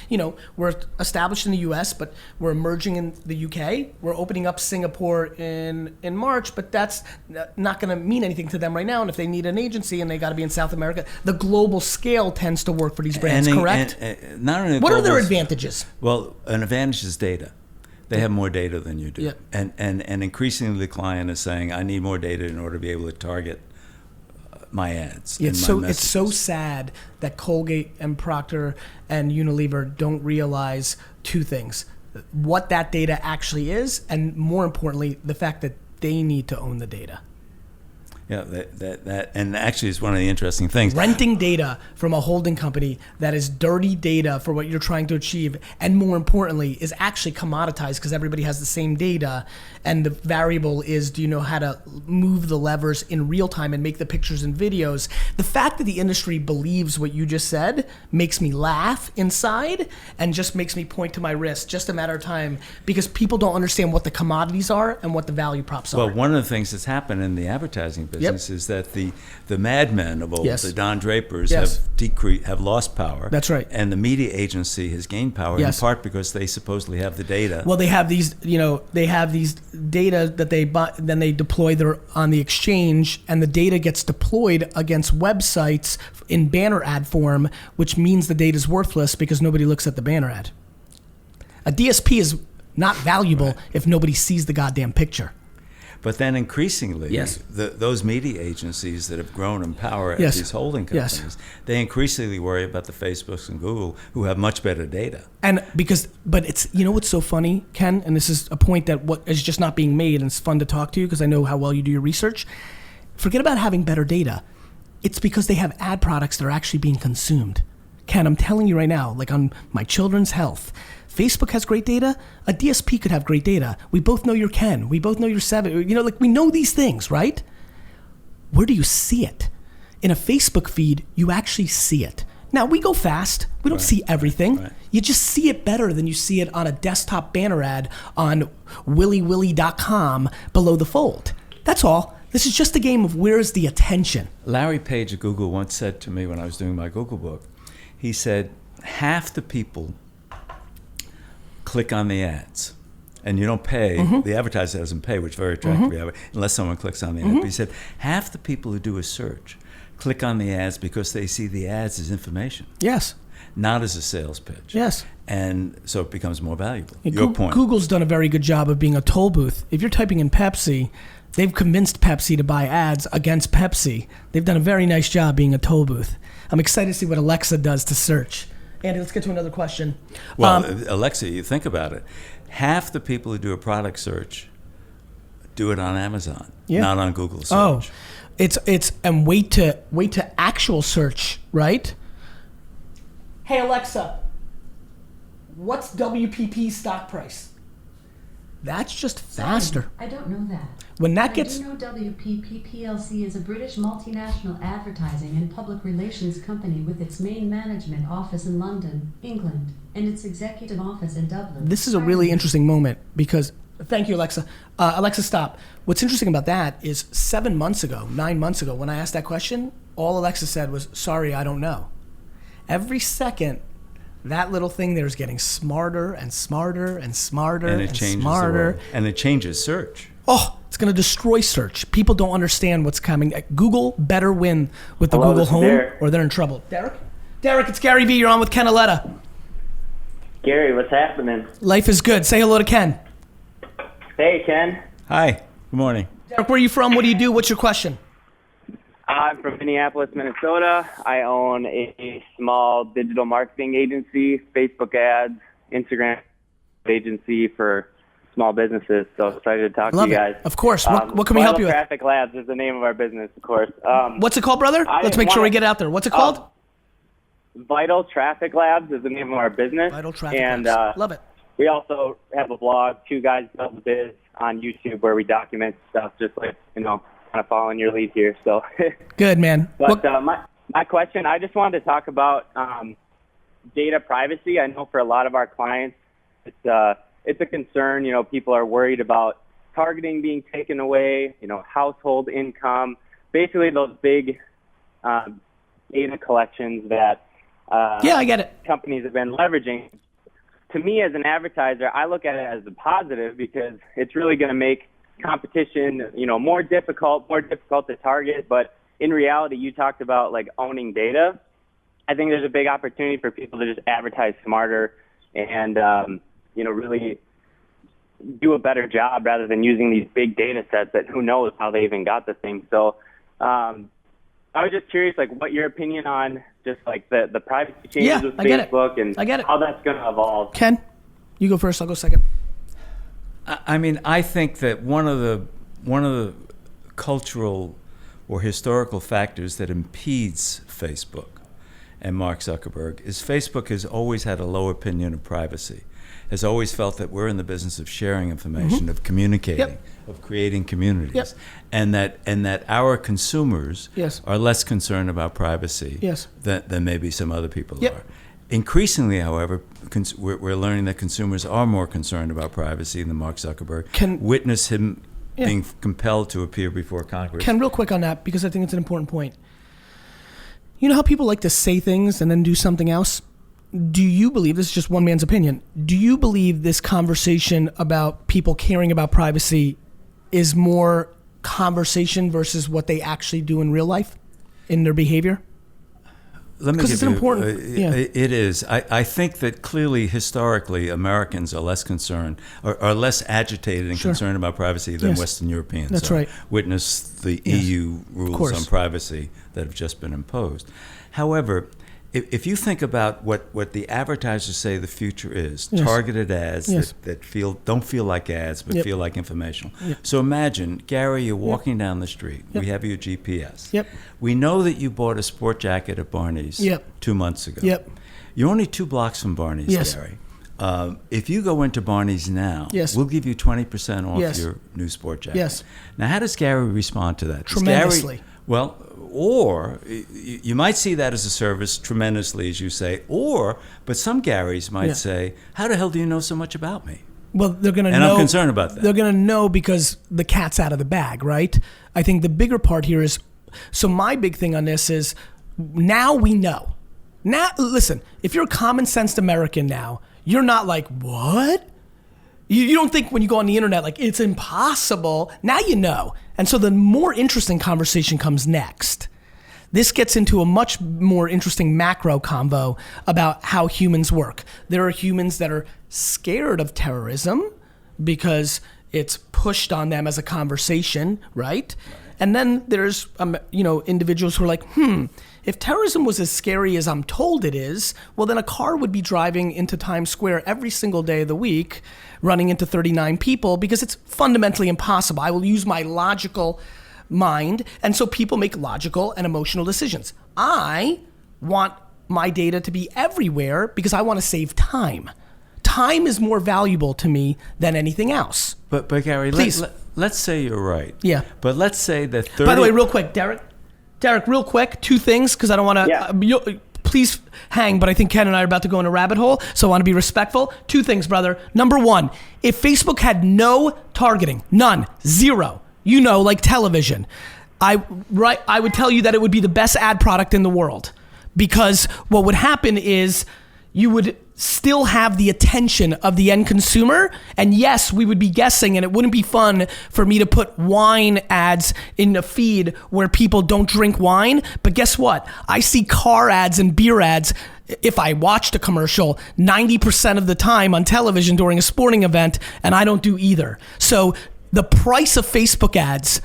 we're established in the US, but we're emerging in the UK. We're opening up Singapore in March, but that's not going to mean anything to them right now. And if they need an agency and they got to be in South America, the global scale tends to work for these brands, correct? Not only what are their advantages? Well, an advantage is data. They have more data than you do. Yeah. And increasingly the client is saying, I need more data in order to be able to target my ads. It's so sad that Colgate and Procter and Unilever don't realize two things: what that data actually is, and more importantly, the fact that they need to own the data. Yeah, that and actually is one of the interesting things. Renting data from a holding company that is dirty data for what you're trying to achieve, and more importantly, is actually commoditized because everybody has the same data, and the variable is, do you know how to move the levers in real time and make the pictures and videos? The fact that the industry believes what you just said makes me laugh inside and just makes me point to my wrist, just a matter of time, because people don't understand what the commodities are and what the value props are. Well, one of the things that's happened in the advertising business is that the madmen of old, the Don Drapers, have lost power. That's right. And the media agency has gained power in part because they supposedly have the data. Well, they have these, data that they buy, then they deploy on the exchange, and the data gets deployed against websites in banner ad form, which means the data is worthless because nobody looks at the banner ad. A DSP is not valuable if nobody sees the goddamn picture. But then increasingly, Yes. those media agencies that have grown in power at Yes. these holding Yes. companies, they increasingly worry about the Facebooks and Google who have much better data. And but it's, you know what's so funny, Ken, and this is a point that what is just not being made, and it's fun to talk to you because I know how well you do your research. Forget about having better data. It's because they have ad products that are actually being consumed. Ken, I'm telling you right now, like on my children's health, Facebook has great data. A DSP could have great data. We both know you're Ken. We both know you're Seven. You know, like we know these things, right? Where do you see it? In a Facebook feed, you actually see it. Now, we go fast. We don't see everything. Right. You just see it better than you see it on a desktop banner ad on willywilly.com below the fold. That's all. This is just a game of where's the attention. Larry Page at Google once said to me when I was doing my Google book, he said, half the people click on the ads, and you don't pay. The advertiser doesn't pay, which is very attractive, unless someone clicks on the ad. But he said half the people who do a search click on the ads because they see the ads as information, Yes. not as a sales pitch. Yes. And so it becomes more valuable. Yeah, Your point. Google's done a very good job of being a toll booth. If you're typing in Pepsi, they've convinced Pepsi to buy ads against Pepsi. They've done a very nice job being a toll booth. I'm excited to see what Alexa does to search. Andy, let's get to another question. Well, Alexa, you think about it. Half the people who do a product search do it on Amazon, not on Google search. Oh, it's and wait to actual search, right? Hey Alexa, what's WPP's stock price? That's just faster. I don't know that. When that I gets do know WPP plc is a British multinational advertising and public relations company with its main management office in London, England, and its executive office in Dublin. This is a really interesting moment because, thank you, Alexa. Alexa, stop. What's interesting about that is 9 months ago, when I asked that question, all Alexa said was, sorry, I don't know. Every second, that little thing there is getting smarter and smarter and smarter And it changes smarter. the world. And it changes search. Oh, it's going to destroy search. People don't understand what's coming. Google better win with the Hello, Google this is Home Derek. or they're in trouble. Derek? Derek, it's Garyvee. You're on with Ken Auletta. Gary, what's happening? Life is good. Say hello to Ken. Hey, Ken. Hi, good morning. Derek, where are you from? What do you do? What's your question? I'm from Minneapolis, Minnesota. I own a small digital marketing agency, Facebook ads, Instagram agency for small businesses. So excited to talk Love to you it. guys. Of course. What can we help you with? Traffic Labs is the name of our business, of course. What's it called, brother? I Let's make sure we wanna- get it out there. What's it called? Vital Traffic Labs is the name of our business. Vital Traffic and, Labs. Love it. We also have a blog, Two Guys Build the Biz, on YouTube where we document stuff just like, kind of following your lead here. So, Good, man. but my question, I just wanted to talk about data privacy. I know for a lot of our clients, it's a concern. People are worried about targeting being taken away, household income, basically those big data collections that Yeah, I get it. companies have been leveraging. To me, as an advertiser, I look at it as a positive because it's really going to make competition, more difficult to target. But in reality, you talked about like owning data. I think there's a big opportunity for people to just advertise smarter and, really do a better job rather than using these big data sets that who knows how they even got the thing. So I was just curious, like, what your opinion on just like the privacy changes with I get it. Facebook and I get it. how that's going to evolve. Ken, you go first. I'll go second. I mean, I think that one of the cultural or historical factors that impedes Facebook and Mark Zuckerberg is Facebook has always had a low opinion of privacy, has always felt that we're in the business of sharing information, of communicating, of creating communities, and that our consumers are less concerned about privacy than maybe some other people are. Increasingly, however, we're learning that consumers are more concerned about privacy than Mark Zuckerberg. Witness him being compelled to appear before Congress. Ken, real quick on that, because I think it's an important point. You know how people like to say things and then do something else? Do you believe, this is just one man's opinion, do you believe this conversation about people caring about privacy is more conversation versus what they actually do in real life, in their behavior? let me because give it's an you, important. Yeah. It is. I think that clearly, historically, Americans are less concerned, are less agitated and concerned about privacy than Yes. Western Europeans. That's are. right. Witness the EU rules on privacy that have just been imposed. However, if you think about what the advertisers say the future is, targeted ads that don't feel like ads but feel like informational. So imagine, Gary, you're walking down the street. We have your GPS. We know that you bought a sport jacket at Barney's 2 months ago. You're only 2 blocks from Barney's, Gary. If you go into Barney's now, we'll give you 20% off your new sport jacket. Now, how does Gary respond to that? Tremendously. Well, or you might see that as a service tremendously, as you say, but some Garys might say, how the hell do you know so much about me? Well, they're going to know. And I'm concerned about that. They're going to know because the cat's out of the bag, right? I think the bigger part here is, so my big thing on this is, now we know. Now, listen, if you're a common-sensed American now, you're not like, what? You don't think when you go on the internet, like, it's impossible. Now you know. And so the more interesting conversation comes next. This gets into a much more interesting macro convo about how humans work. There are humans that are scared of terrorism because it's pushed on them as a conversation, right? And then there's individuals who are like, if terrorism was as scary as I'm told it is, well, then a car would be driving into Times Square every single day of the week, running into 39 people, because it's fundamentally impossible. I will use my logical mind, and so people make logical and emotional decisions. I want my data to be everywhere because I want to save time. Time is more valuable to me than anything else. But Gary, please. Let's say you're right. Yeah. But let's say that 30... By the way, real quick, Derek, real quick, 2 things, because I don't want to... Please hang, but I think Ken and I are about to go in a rabbit hole, so I want to be respectful. 2 things, brother. Number 1, if Facebook had no targeting, none, 0, like television, I would tell you that it would be the best ad product in the world, because what would happen is you would still have the attention of the end consumer. And yes, we would be guessing, and it wouldn't be fun for me to put wine ads in the feed where people don't drink wine. But guess what? I see car ads and beer ads, if I watched a commercial, 90% of the time on television during a sporting event, and I don't do either. So the price of Facebook ads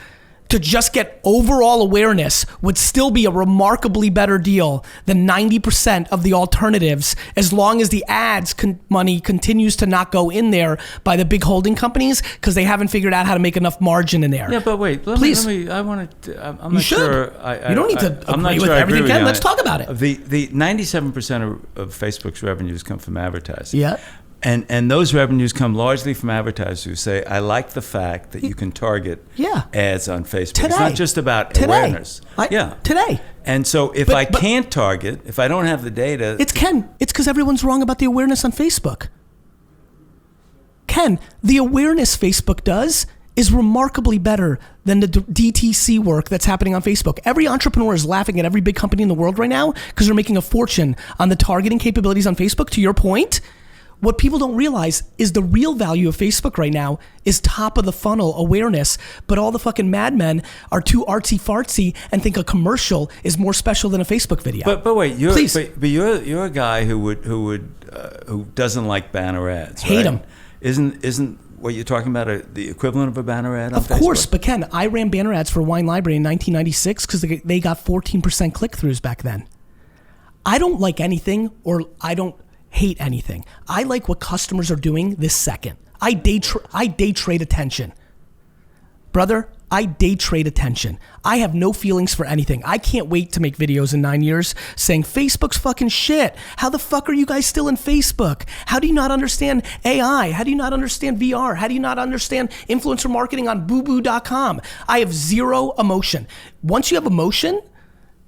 to just get overall awareness would still be a remarkably better deal than 90% of the alternatives, as long as the ads money continues to not go in there by the big holding companies because they haven't figured out how to make enough margin in there. Yeah, but wait, please. I want to. I'm you not should. sure. You don't need to agree with everything, Ken. Let's talk about it. The 97% of Facebook's revenues come from advertising. Yeah. And those revenues come largely from advertisers who say, I like the fact that you can target ads on Facebook. Today. It's not just about awareness. Today. And so if I can't target, if I don't have the data... It's because everyone's wrong about the awareness on Facebook. Ken, the awareness Facebook does is remarkably better than the DTC work that's happening on Facebook. Every entrepreneur is laughing at every big company in the world right now because they're making a fortune on the targeting capabilities on Facebook. To your point, what people don't realize is the real value of Facebook right now is top of the funnel awareness, but all the fucking madmen are too artsy fartsy and think a commercial is more special than a Facebook video. But wait, you're a guy who doesn't like banner ads. Hate right? them. Isn't what you're talking about the equivalent of a banner ad on Facebook? Of course, but Ken, I ran banner ads for Wine Library in 1996 because they got 14% click-throughs back then. I don't like anything, or I don't hate anything. I like what customers are doing this second. I day trade attention. Brother, I day trade attention. I have no feelings for anything. I can't wait to make videos in 9 years saying Facebook's fucking shit. How the fuck are you guys still in Facebook? How do you not understand AI? How do you not understand VR? How do you not understand influencer marketing on booboo.com? I have zero emotion. Once you have emotion,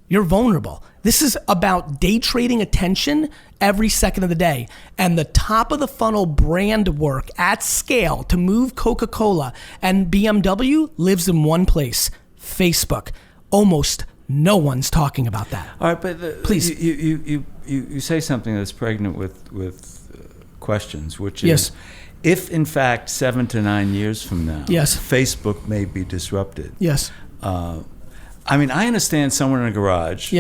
you're vulnerable. This is about day trading attention every second of the day. And the top of the funnel brand work at scale to move Coca-Cola and BMW lives in one place, Facebook. Almost no one's talking about that. All right, but please. You say something that's pregnant with questions, which is, if in fact 7 to 9 years from now, Facebook may be disrupted. Yes. I mean, I understand someone in a garage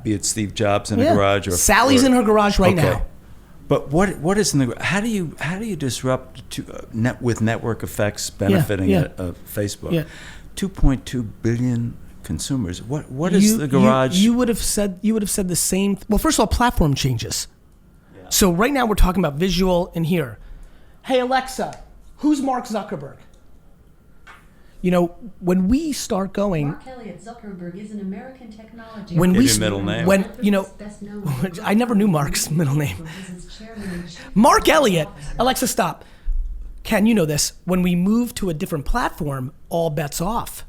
be it Steve Jobs in a garage or Sally's in her garage right now. But what is in the how do you disrupt with network effects benefiting Facebook? Yeah. 2.2 billion consumers. What is the garage? You would have said the same. Well, first of all, platform changes. Yeah. So right now we're talking about visual in here. Hey Alexa, who's Mark Zuckerberg? You know, when we start going, Mark Elliott Zuckerberg is an American technology. When we middle name. When you know, I never knew Mark's middle name. Mark Elliott. Alexa, stop. Ken, you know this. When we move to a different platform, all bets off.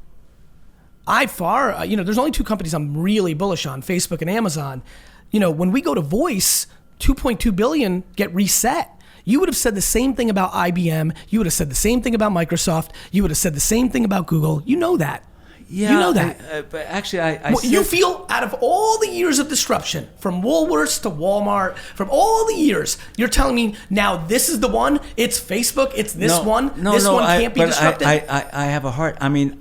There's only two companies I'm really bullish on: Facebook and Amazon. You know, when we go to voice, 2.2 billion get reset. You would have said the same thing about IBM. You would have said the same thing about Microsoft. You would have said the same thing about Google. You know that. Yeah, you know that. But actually, you feel out of all the years of disruption, from Woolworths to Walmart, from all the years, you're telling me now this is the one. It's Facebook. It's this one. This one can't be disrupted. I have a heart. I mean,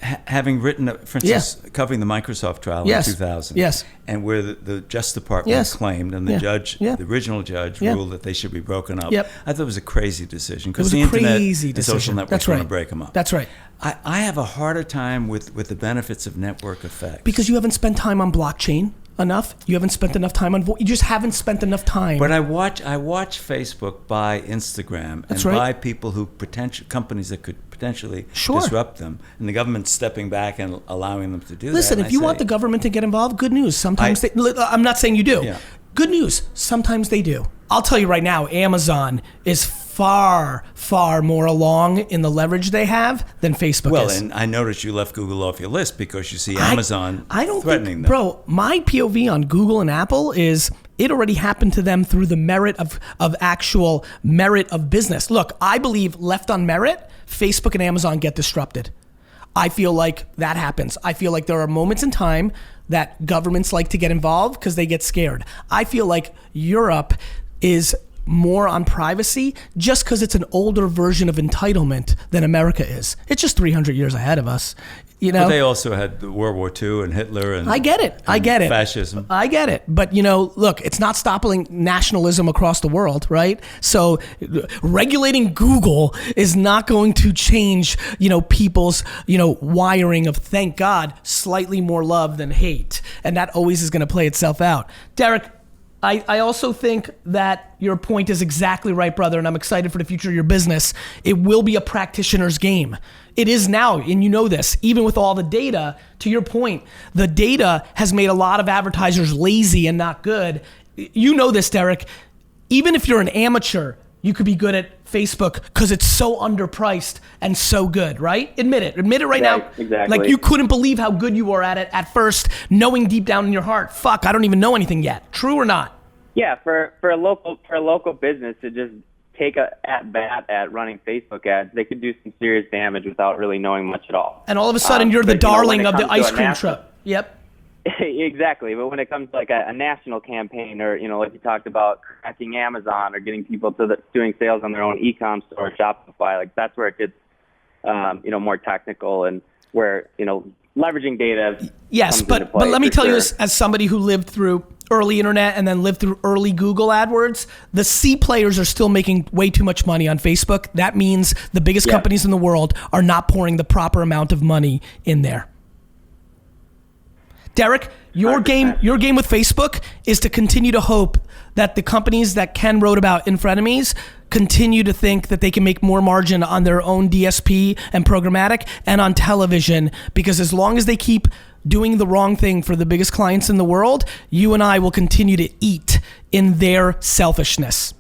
having written, for instance, covering the Microsoft trial in 2000, and where the Justice Department claimed, and the judge, the original judge, ruled that they should be broken up. I thought it was a crazy decision because the internet and social networks want to break them up. That's right. I have a harder time with the benefits of network effects because you haven't spent time on blockchain enough. You haven't spent enough time on. You just haven't spent enough time. But I watch Facebook buy Instagram and buy people who companies that could potentially disrupt them, and the government's stepping back and allowing them to do that. Listen, if you want the government to get involved, good news. Sometimes I'm not saying you do. Yeah. Good news. Sometimes they do. I'll tell you right now, Amazon is far, far more along in the leverage they have than Facebook is. Well, and I noticed you left Google off your list because you see Amazon threatening them. Bro, my POV on Google and Apple is it already happened to them through the merit of actual merit of business. Look, I believe left on merit, Facebook and Amazon get disrupted. I feel like that happens. I feel like there are moments in time that governments like to get involved because they get scared. I feel like Europe is more on privacy just because it's an older version of entitlement than America is. It's just 300 years ahead of us. You know, but they also had World War II and Hitler and I get it. Fascism. I get it. But look, it's not stopping nationalism across the world, right? So regulating Google is not going to change, people's, wiring of, thank God, slightly more love than hate. And that always is going to play itself out. Derek, I also think that your point is exactly right, brother, and I'm excited for the future of your business. It will be a practitioner's game. It is now, and you know this, even with all the data, to your point, the data has made a lot of advertisers lazy and not good. You know this, Derek. Even if you're an amateur, you could be good at Facebook because it's so underpriced and so good, right? Admit it right now. Exactly. Like you couldn't believe how good you were at it at first, knowing deep down in your heart, fuck, I don't even know anything yet. True or not? Yeah, for a local business to just take a at bat at running Facebook ads, they could do some serious damage without really knowing much at all. And all of a sudden, you're the darling of the ice cream truck. Yep. Exactly, but when it comes to like a national campaign, or like you talked about cracking Amazon or getting people to doing sales on their own e-com store, Shopify, like that's where it gets more technical and where leveraging data. Yes, but let me tell you this as somebody who lived through early internet and then lived through early Google AdWords, the C players are still making way too much money on Facebook. That means the biggest companies in the world are not pouring the proper amount of money in there. Derek, your 100%. Game with Facebook is to continue to hope that the companies that Ken wrote about in Frenemies continue to think that they can make more margin on their own DSP and programmatic and on television, because as long as they keep doing the wrong thing for the biggest clients in the world, you and I will continue to eat in their selfishness.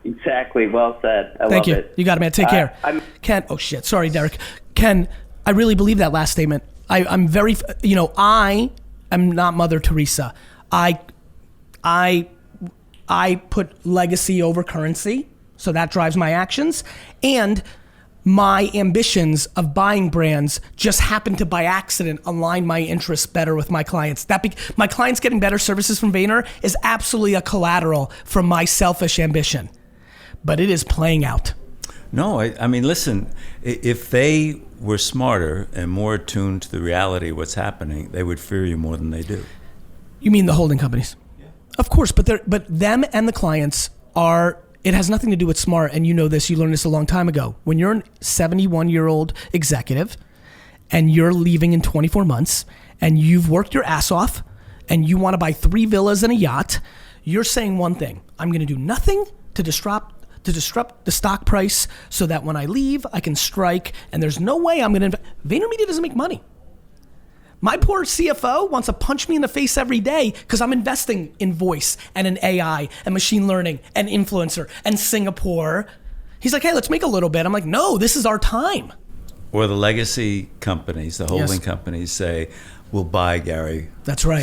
Exactly. Well said. Thank you. It. You got it, man. Take care. Ken, oh shit. Sorry, Derek. Ken, I really believe that last statement. I'm very, I am not Mother Teresa. I put legacy over currency, so that drives my actions. And my ambitions of buying brands just happen to, by accident, align my interests better with my clients. My clients getting better services from Vayner is absolutely a collateral from my selfish ambition. But it is playing out. No, I mean, listen, if they were smarter and more attuned to the reality of what's happening, they would fear you more than they do. You mean the holding companies? Yeah. Of course, but them and the clients are, it has nothing to do with smart, and you know this, you learned this a long time ago. When you're a 71-year-old executive and you're leaving in 24 months and you've worked your ass off and you want to buy 3 villas and a yacht, you're saying one thing: I'm going to do nothing to disrupt the stock price so that when I leave, I can strike, and there's no way I'm going to VaynerMedia doesn't make money. My poor CFO wants to punch me in the face every day because I'm investing in voice and in AI and machine learning and influencer and Singapore. He's like, hey, let's make a little bit. I'm like, no, this is our time. Or the legacy companies, the holding companies say, we'll buy Gary's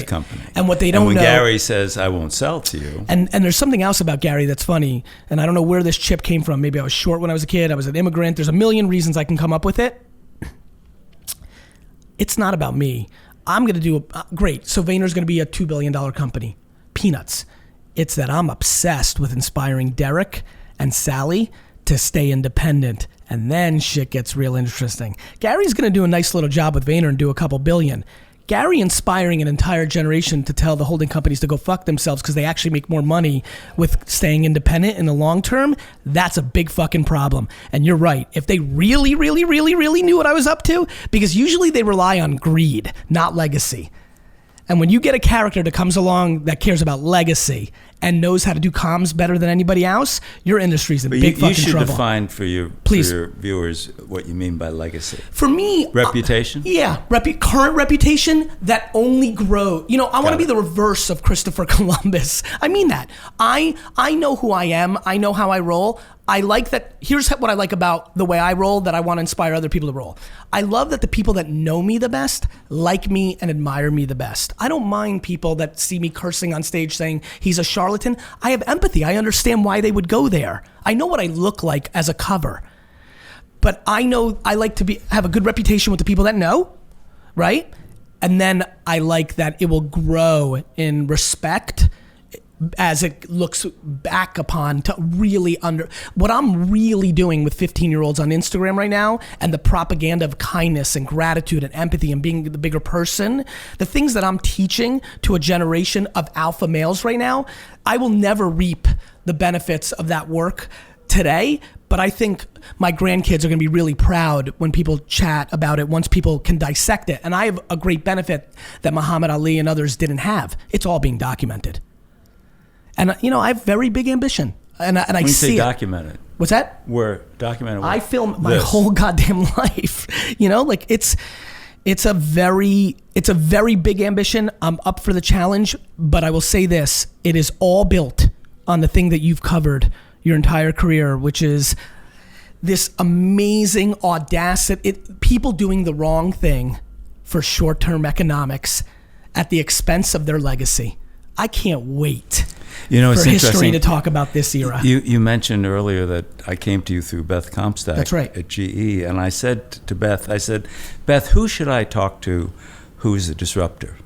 company. And what they don't know. And when Gary says, I won't sell to you. And there's something else about Gary that's funny, and I don't know where this chip came from. Maybe I was short when I was a kid. I was an immigrant. There's a million reasons I can come up with it. It's not about me. I'm going to do great. So Vayner's going to be a $2 billion company. Peanuts. It's that I'm obsessed with inspiring Derek and Sally to stay independent. And then shit gets real interesting. Gary's going to do a nice little job with Vayner and do a couple billion. Gary inspiring an entire generation to tell the holding companies to go fuck themselves because they actually make more money with staying independent in the long term, that's a big fucking problem. And you're right. If they really, really, really, really knew what I was up to, because usually they rely on greed, not legacy. And when you get a character that comes along that cares about legacy and knows how to do comms better than anybody else, your industry's in big fucking trouble. You should define for your viewers what you mean by legacy. For me, reputation. Current reputation that only grows. You know, I want to be the reverse of Christopher Columbus. I mean that. I know who I am. I know how I roll. I like that. Here's what I like about the way I roll that I want to inspire other people to roll. I love that the people that know me the best like me and admire me the best. I don't mind people that see me cursing on stage saying he's a charlatan. I have empathy. I understand why they would go there. I know what I look like as a cover. But I know I like to have a good reputation with the people that know, right? And then I like that it will grow in respect as it looks back upon to really what I'm really doing with 15-year-olds on Instagram right now, and the propaganda of kindness and gratitude and empathy and being the bigger person, the things that I'm teaching to a generation of alpha males right now, I will never reap the benefits of that work today, but I think my grandkids are going to be really proud when people chat about it once people can dissect it. And I have a great benefit that Muhammad Ali and others didn't have. It's all being documented. And, you know, I have very big ambition. And I when you see say it. documented. What's that? We're documented. I film my whole goddamn life. You know, like it's a very big ambition. I'm up for the challenge, but I will say this. It is all built on the thing that you've covered your entire career, which is this amazing audacity. People doing the wrong thing for short-term economics at the expense of their legacy. I can't wait for history to talk about this era. You mentioned earlier that I came to you through Beth Comstock. That's right. At GE, and I said to Beth, Beth, who should I talk to who's a disruptor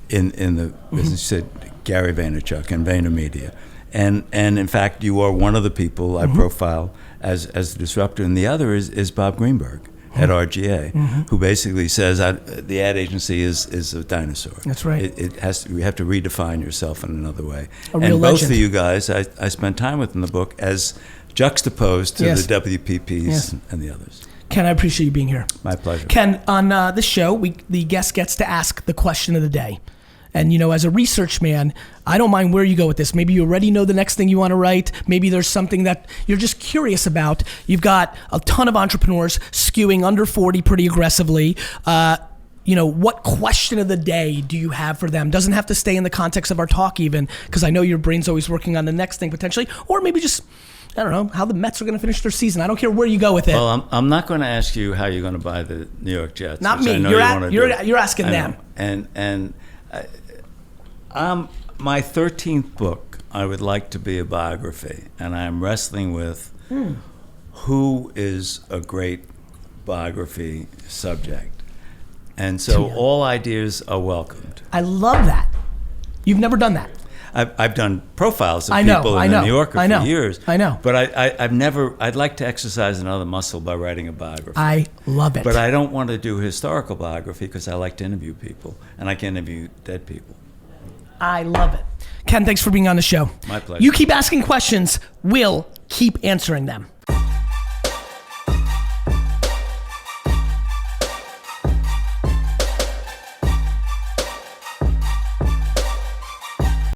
in the business? She said, Gary Vaynerchuk and VaynerMedia. And in fact, you are one of the people I profile as the disruptor, and the other is Bob Greenberg at RGA, who basically says the ad agency is a dinosaur. That's right. You have to redefine yourself in another way. A real and both legend. of you guys, I spent time with in the book as juxtaposed to the WPPs and the others. Ken, I appreciate you being here. My pleasure. Ken, on this show, the guest gets to ask the question of the day. And, you know, as a research man, I don't mind where you go with this. Maybe you already know the next thing you want to write. Maybe there's something that you're just curious about. You've got a ton of entrepreneurs skewing under 40 pretty aggressively. You know, what question of the day do you have for them? Doesn't have to stay in the context of our talk even, because I know your brain's always working on the next thing potentially. Or maybe just, I don't know, how the Mets are going to finish their season. I don't care where you go with it. Well, I'm not going to ask you how you're going to buy the New York Jets. Not me. You're asking them. And my 13th book, I would like to be a biography, and I'm wrestling with who is a great biography subject. And so all ideas are welcomed. I love that. You've never done that. I've done profiles of I know, people I in know, the New Yorker I know, for years. I know. But I'd like to exercise another muscle by writing a biography. I love it. But I don't want to do historical biography because I like to interview people, and I can interview dead people. I love it. Ken, thanks for being on the show. My pleasure. You keep asking questions, we'll keep answering them.